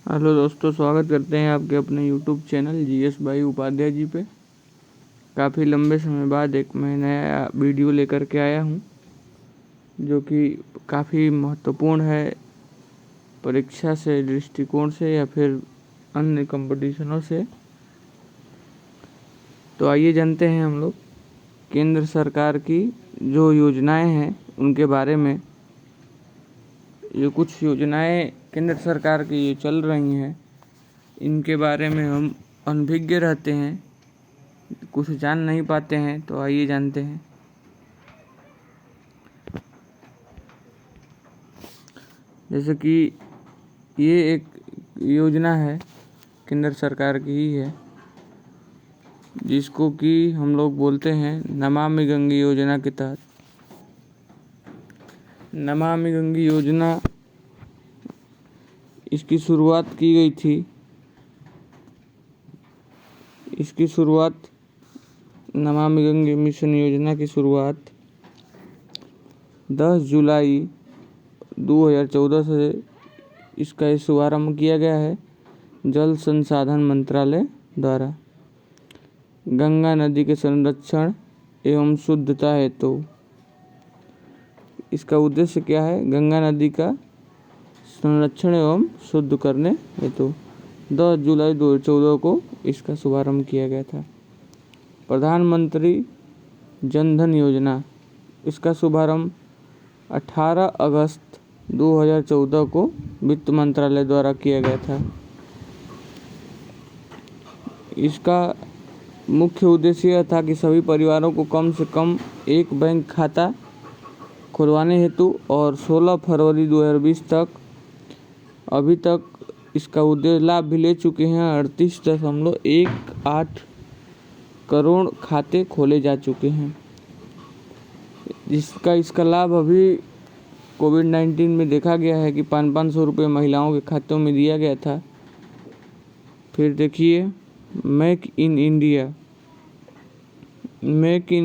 Hello दोस्तों, स्वागत करते हैं आपके अपने यूट्यूब चैनल जीएस भाई उपाध्याय जी पे। काफ़ी लंबे समय बाद एक मैं नया वीडियो लेकर के आया हूँ जो कि काफ़ी महत्वपूर्ण है परीक्षा से दृष्टिकोण से या फिर अन्य कंपटीशनों से। तो आइए जानते हैं हम लोग केंद्र सरकार की जो योजनाएं हैं उनके बारे में। ये कुछ योजनाएं केंद्र सरकार की ये चल रही हैं, इनके बारे में हम अनभिज्ञ रहते हैं, कुछ जान नहीं पाते हैं। तो आइए जानते हैं। जैसे कि ये एक योजना है केंद्र सरकार की ही है, जिसको कि हम लोग बोलते हैं नमामि गंगे योजना के तहत। नमामि गंगे योजना इसकी शुरुआत की गई थी। इसकी शुरुआत नमामि गंगे मिशन योजना की शुरुआत 10 जुलाई 2014 से इसका शुभारंभ किया गया है जल संसाधन मंत्रालय द्वारा गंगा नदी के संरक्षण एवं शुद्धता हेतु। इसका उद्देश्य क्या है? गंगा नदी का संरक्षण एवं शुद्ध करने हेतु 10 जुलाई 2014 को इसका शुभारंभ किया गया था। प्रधानमंत्री जन धन योजना, इसका शुभारंभ 18 अगस्त 2014 को वित्त मंत्रालय द्वारा किया गया था। इसका मुख्य उद्देश्य यह था कि सभी परिवारों को कम से कम एक बैंक खाता खुलवाने हेतु और 16 फरवरी 2020 तक अभी तक इसका उद्देश्य लाभ भी ले चुके हैं। 38.18 करोड़ खाते खोले जा चुके हैं। इसका लाभ अभी कोविड-19 में देखा गया है कि 500 रुपये महिलाओं के खातों में दिया गया था। फिर देखिए मेक इन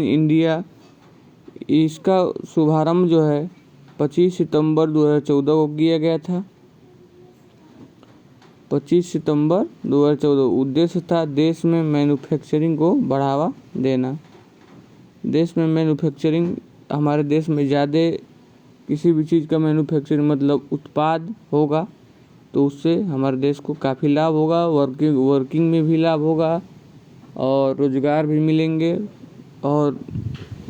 इंडिया, इसका शुभारंभ जो है 25 सितंबर 2014 को किया गया था। 25 सितंबर 2014 उद्देश्य था देश में मैन्युफैक्चरिंग को बढ़ावा देना। देश में मैन्युफैक्चरिंग, हमारे देश में ज़्यादा किसी भी चीज़ का मैन्युफैक्चरिंग मतलब उत्पाद होगा तो उससे हमारे देश को काफ़ी लाभ होगा, वर्किंग में भी लाभ होगा और रोज़गार भी मिलेंगे और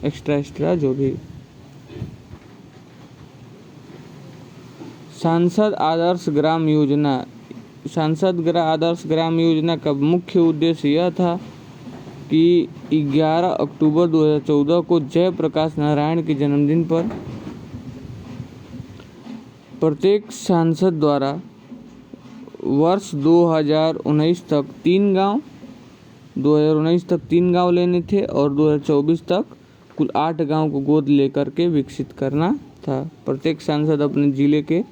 एक्स्ट्रा जो भी। सांसद आदर्श ग्राम योजना, आदर्श ग्राम योजना का मुख्य उद्देश्य यह था कि 11 अक्टूबर 2014 को जयप्रकाश नारायण के जन्मदिन पर प्रत्येक सांसद द्वारा वर्ष 2019 तक 3 गांव लेने थे और 2024 तक कुल 8 गांव को गोद लेकर के विकसित करना था। प्रत्येक सांसद अपने जिले के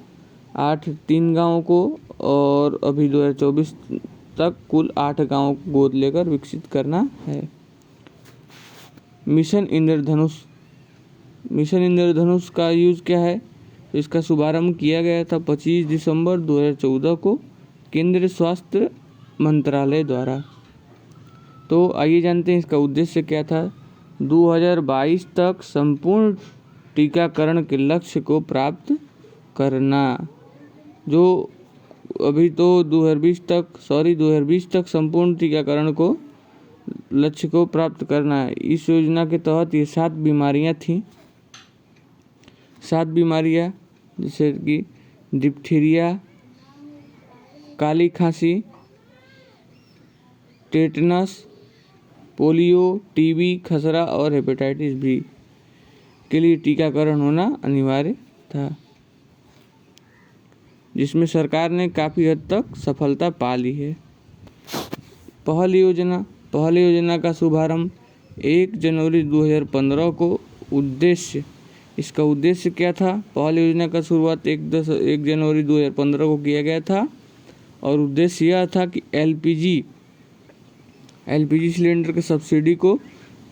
3 गांवों को और अभी 2024 तक कुल 8 गांवों को गोद लेकर विकसित करना है। मिशन इंद्रधनुष का यूज क्या है? इसका शुभारंभ किया गया था 25 दिसंबर 2014 को केंद्रीय स्वास्थ्य मंत्रालय द्वारा। तो आइए जानते हैं इसका उद्देश्य क्या था। 2022 तक संपूर्ण टीकाकरण के लक्ष्य को प्राप्त करना। जो अभी तो 2020 तक संपूर्ण टीकाकरण को लक्ष्य को प्राप्त करना है। इस योजना के तहत ये 7 बीमारियां थीं। 7 बीमारियां जैसे कि डिप्थीरिया, काली खांसी, टेटनस, पोलियो, टीबी, खसरा और हेपेटाइटिस बी के लिए टीकाकरण होना अनिवार्य था, जिसमें सरकार ने काफ़ी हद तक सफलता पा ली है। पहल योजना का शुभारंभ 1 जनवरी 2015 को। इसका उद्देश्य क्या था? पहल योजना का शुरुआत 1 जनवरी 2015 को किया गया था और उद्देश्य यह था कि एलपीजी सिलेंडर के सब्सिडी को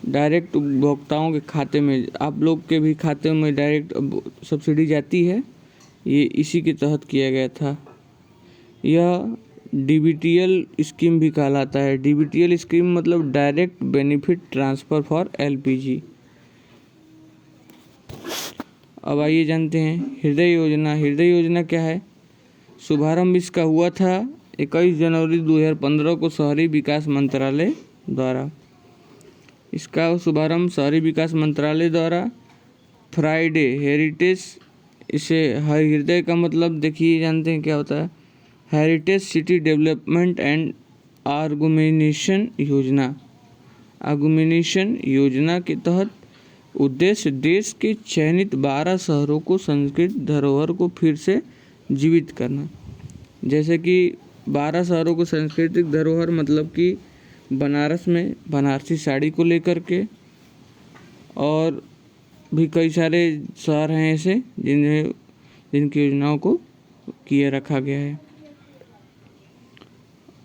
डायरेक्ट उपभोक्ताओं के खाते में, आप लोग के भी खाते में डायरेक्ट सब्सिडी जाती है, ये इसी के तहत किया गया था। यह डीबीटीएल स्कीम भी कहलाता है। डीबीटीएल स्कीम मतलब direct benefit transfer for LPG. अब आइए जानते हैं हृदय योजना। हृदय योजना क्या है? शुभारंभ इसका हुआ था 21 जनवरी 2015 को शहरी विकास मंत्रालय द्वारा। इसका शुभारंभ शहरी विकास मंत्रालय द्वारा फ्राइडे हेरिटेज, इसे हृदय का मतलब देखिए जानते हैं क्या होता है? हेरिटेज सिटी डेवलपमेंट एंड आर्गुमेनेशन योजना। आर्गुमेनेशन योजना के तहत उद्देश्य देश के चयनित 12 शहरों को संस्कृत धरोहर को फिर से जीवित करना। जैसे कि 12 शहरों को सांस्कृतिक धरोहर मतलब कि बनारस में बनारसी साड़ी को लेकर के, और भी कई सारे शहर हैं ऐसे जिनकी योजनाओं को किए रखा गया है।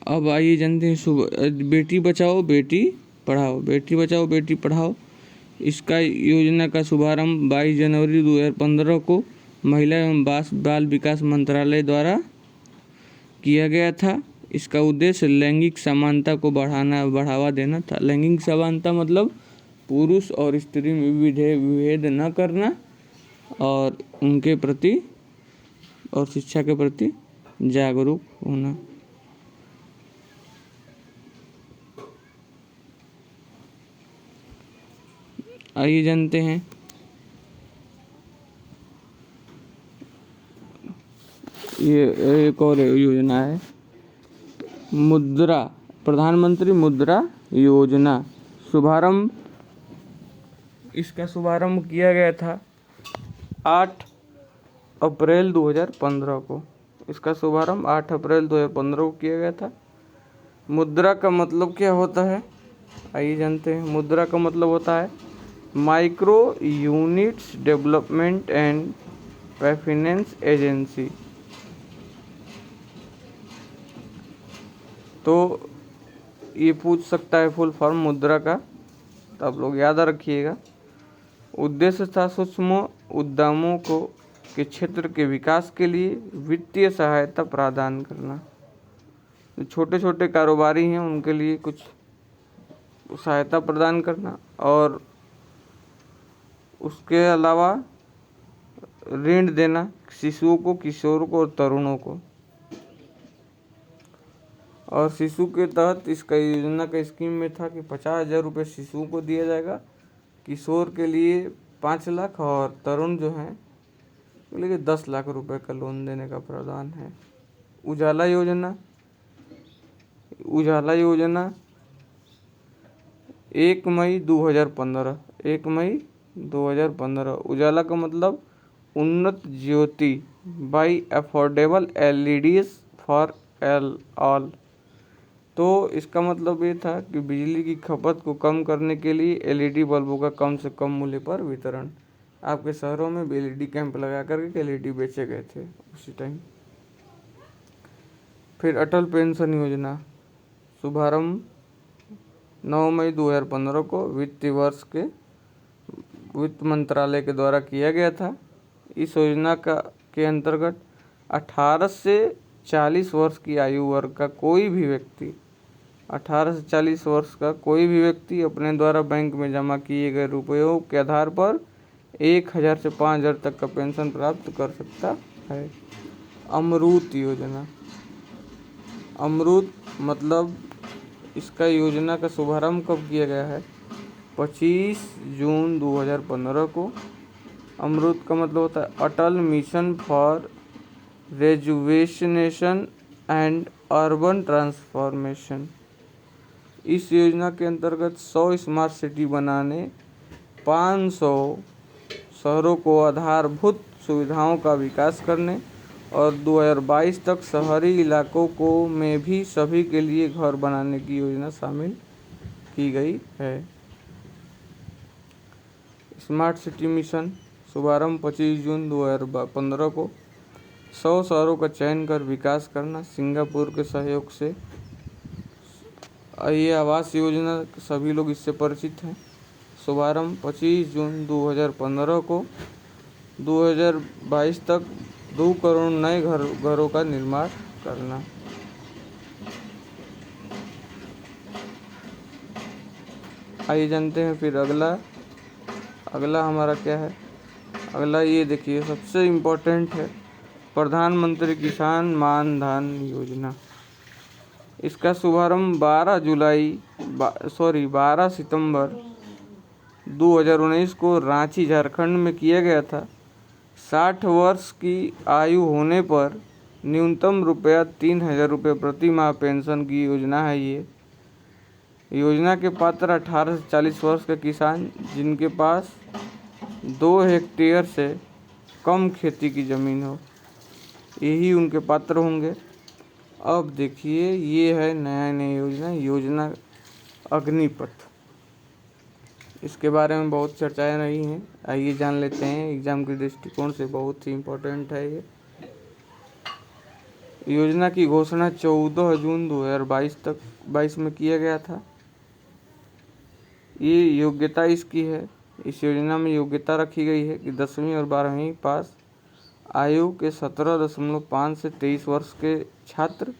अब आइए जानते हैं बेटी बचाओ बेटी पढ़ाओ। बेटी बचाओ बेटी पढ़ाओ इसका योजना का शुभारंभ 22 जनवरी 2015 को महिला एवं बाल विकास मंत्रालय द्वारा किया गया था। इसका उद्देश्य लैंगिक समानता को बढ़ावा देना था। लैंगिक समानता मतलब पुरुष और स्त्री में विभेद न करना और उनके प्रति और शिक्षा के प्रति जागरूक होना। आइए जानते हैं ये एक और योजना है मुद्रा, प्रधानमंत्री मुद्रा योजना। इसका शुभारंभ किया गया था 8 अप्रैल 2015 को। इसका शुभारंभ 8 अप्रैल 2015 को किया गया था। मुद्रा का मतलब क्या होता है? आइए जानते हैं। मुद्रा का मतलब होता है micro units development and finance agency. तो ये पूछ सकता है फुल फॉर्म मुद्रा का, तो आप लोग याद रखिएगा। उद्देश्य था सूक्ष्म उद्यमों को के क्षेत्र के विकास के लिए वित्तीय सहायता प्रदान करना। जो छोटे छोटे कारोबारी हैं उनके लिए कुछ सहायता प्रदान करना, और उसके अलावा ऋण देना शिशुओं को, किशोरों को और तरुणों को। और शिशु के तहत इसका योजना का स्कीम में था कि 50,000 रुपये शिशुओं को दिया जाएगा, किशोर के लिए 5 लाख और तरुण जो हैं उसके लिए 10 लाख रुपए का लोन देने का प्रावधान है। उजाला योजना 1 मई 2015। उजाला का मतलब Unnat Jyoti by affordable LEDs for all. तो इसका मतलब ये था कि बिजली की खपत को कम करने के लिए एलईडी बल्बों का कम से कम मूल्य पर वितरण। आपके शहरों में एलईडी कैंप लगा करके एलईडी बेचे गए थे उसी टाइम। फिर अटल पेंशन योजना शुभारंभ 9 मई 2015 को वित्तीय वर्ष के वित्त मंत्रालय के द्वारा किया गया था। इस योजना के अंतर्गत 18 से 40 वर्ष की आयु वर्ग का कोई भी व्यक्ति 18 से 40 वर्ष का कोई भी व्यक्ति अपने द्वारा बैंक में जमा किए गए रुपयों के आधार पर 1,000 से 5,000 तक का पेंशन प्राप्त कर सकता है। अमरूत योजना, अमरूत मतलब इसका योजना का शुभारंभ कब किया गया है? 25 जून 2015 को। अमरूत का मतलब होता है Atal mission for rejuvenation and urban transformation. इस योजना के अंतर्गत 100 स्मार्ट सिटी बनाने, 500 शहरों को आधारभूत सुविधाओं का विकास करने और 2022 तक शहरी इलाकों को में भी सभी के लिए घर बनाने की योजना शामिल की गई है। स्मार्ट सिटी मिशन शुभारंभ 25 जून 2015 को। 100 शहरों का चयन कर विकास करना सिंगापुर के सहयोग से। ये आवास योजना सभी लोग इससे परिचित हैं। शुभारंभ 25 जून 2015 को। 2022 तक 2 करोड़ नए घरों का निर्माण करना। आइए जानते हैं फिर अगला हमारा क्या है। अगला ये देखिए सबसे इम्पोर्टेंट है, प्रधानमंत्री किसान मान धन योजना। इसका शुभारंभ 12 सितंबर 2019 को रांची झारखंड में किया गया था। 60 वर्ष की आयु होने पर न्यूनतम रुपया 3,000 रुपये प्रति माह पेंशन की योजना है। ये योजना के पात्र 18 से 40 वर्ष के किसान जिनके पास 2 हेक्टेयर से कम खेती की ज़मीन हो, यही उनके पात्र होंगे। अब देखिए ये है नई योजना अग्निपथ। इसके बारे में बहुत चर्चाएं रही हैं, आइए जान लेते हैं। एग्जाम के दृष्टिकोण से बहुत ही इम्पोर्टेंट है ये योजना। की घोषणा 14 जून 2022 में किया गया था। ये योग्यता इसकी है, इस योजना में योग्यता रखी गई है कि 10वीं और 12वीं पास आयु के 17.5 से 23 वर्ष के छात्र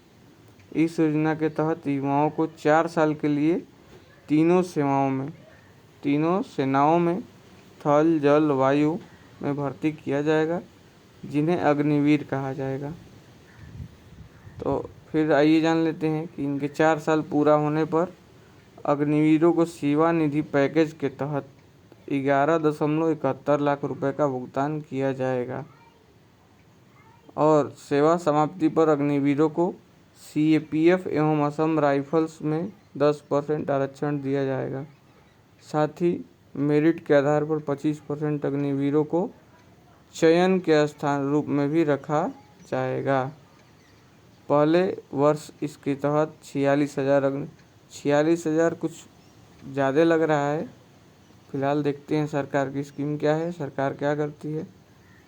इस योजना के तहत युवाओं को 4 साल के लिए तीनों सेनाओं में थल जल वायु में भर्ती किया जाएगा, जिन्हें अग्निवीर कहा जाएगा। तो फिर आइए जान लेते हैं कि इनके 4 साल पूरा होने पर अग्निवीरों को सेवानिधि पैकेज के तहत 11.71 लाख रुपए का भुगतान किया जाएगा और सेवा समाप्ति पर अग्निवीरों को CAPF एवं असम राइफल्स में 10% आरक्षण दिया जाएगा। साथ ही मेरिट के आधार पर 25% अग्निवीरों को चयन के स्थान रूप में भी रखा जाएगा। पहले वर्ष इसके तहत 46,000 कुछ ज़्यादा लग रहा है। फिलहाल देखते हैं सरकार की स्कीम क्या है, सरकार क्या करती है।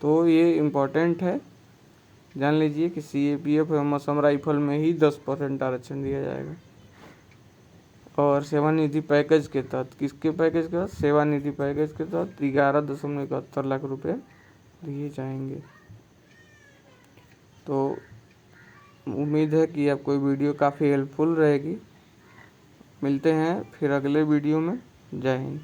तो ये इम्पोर्टेंट है, जान लीजिए कि CAPF एवं असम राइफल में ही 10% आरक्षण दिया जाएगा। और सेवानिधि पैकेज के तहत, किसके पैकेज के तहत? सेवानिधि पैकेज के तहत 11.71 लाख रुपए दिए जाएंगे। तो उम्मीद है कि आपको वीडियो काफ़ी हेल्पफुल रहेगी। मिलते हैं फिर अगले वीडियो में। जय हिंद।